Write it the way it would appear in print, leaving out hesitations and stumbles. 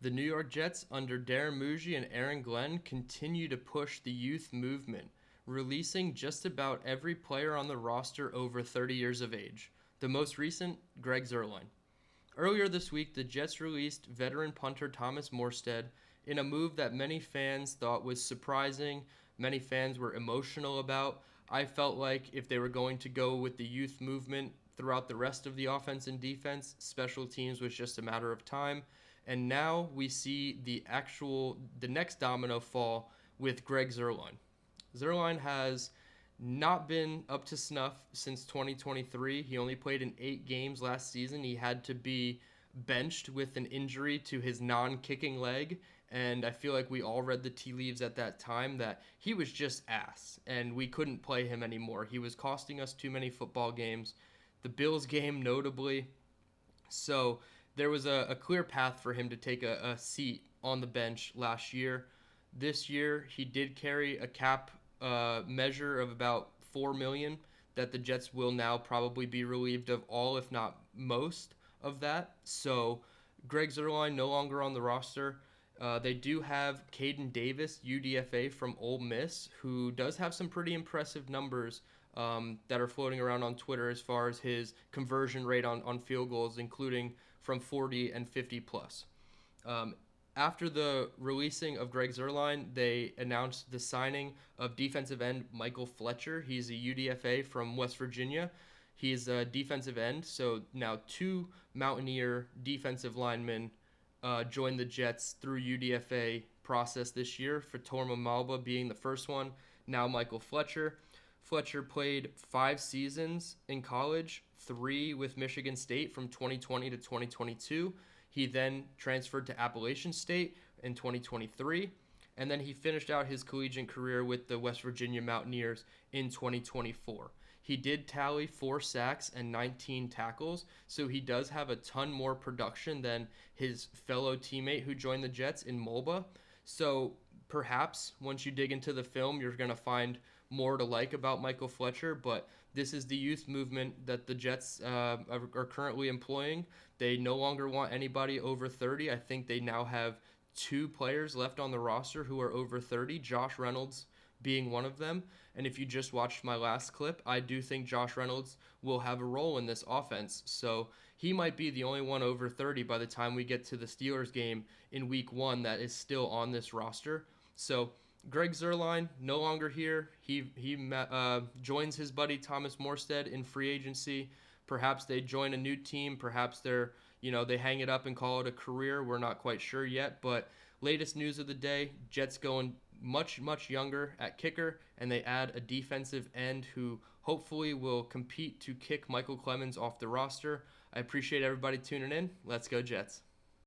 The New York Jets under Darren Muji and Aaron Glenn continue to push the youth movement, releasing just about every player on the roster over 30 years of age. The most recent, Greg Zuerlein. Earlier this week, the Jets released veteran punter Thomas Morstead in a move that many fans thought was surprising, many fans were emotional about. I felt like if they were going to go with the youth movement throughout the rest of the offense and defense, special teams was just a matter of time. And now we see the next domino fall with Greg Zuerlein. Zuerlein has not been up to snuff since 2023. He only played in 8 games last season. He had to be benched with an injury to his non-kicking leg, and I feel like we all read the tea leaves at that time that he was just ass, and we couldn't play him anymore. He was costing us too many football games, the Bills game notably. So there was a clear path for him to take a seat on the bench last year. This year, he did carry a cap measure of about $4 million that the Jets will now probably be relieved of all, if not most, of that. So Greg Zuerlein no longer on the roster. They do have Caden Davis, UDFA from Ole Miss, who does have some pretty impressive numbers that are floating around on Twitter as far as his conversion rate on field goals, including from 40 and 50 plus. Um, After the releasing of Greg Zuerlein, they announced the signing of defensive end Michael Fletcher. He's a UDFA from West Virginia. He's a defensive end, so now two Mountaineer defensive linemen joined the Jets through UDFA process this year, Fatorma Malba being the first one, now Michael Fletcher. Fletcher played 5 seasons in college, 3 with Michigan State from 2020 to 2022. He then transferred to Appalachian State in 2023, and then he finished out his collegiate career with the West Virginia Mountaineers in 2024. He did tally 4 sacks and 19 tackles, so he does have a ton more production than his fellow teammate who joined the Jets in Mulba. So perhaps once you dig into the film, you're going to find more to like about Michael Fletcher, but this is the youth movement that the Jets are currently employing. They no longer want anybody over 30. I think they now have 2 players left on the roster who are over 30, Josh Reynolds being one of them. And if you just watched my last clip, I do think Josh Reynolds will have a role in this offense. So he might be the only one over 30 by the time we get to the Steelers game in week 1 that is still on this roster. So Greg Zuerlein, no longer here. He joins his buddy Thomas Morstead in free agency. Perhaps they join a new team. Perhaps they hang it up and call it a career. We're not quite sure yet. But latest news of the day, Jets going much, much younger at kicker, and they add a defensive end who hopefully will compete to kick Michael Clemens off the roster. I appreciate everybody tuning in. Let's go Jets.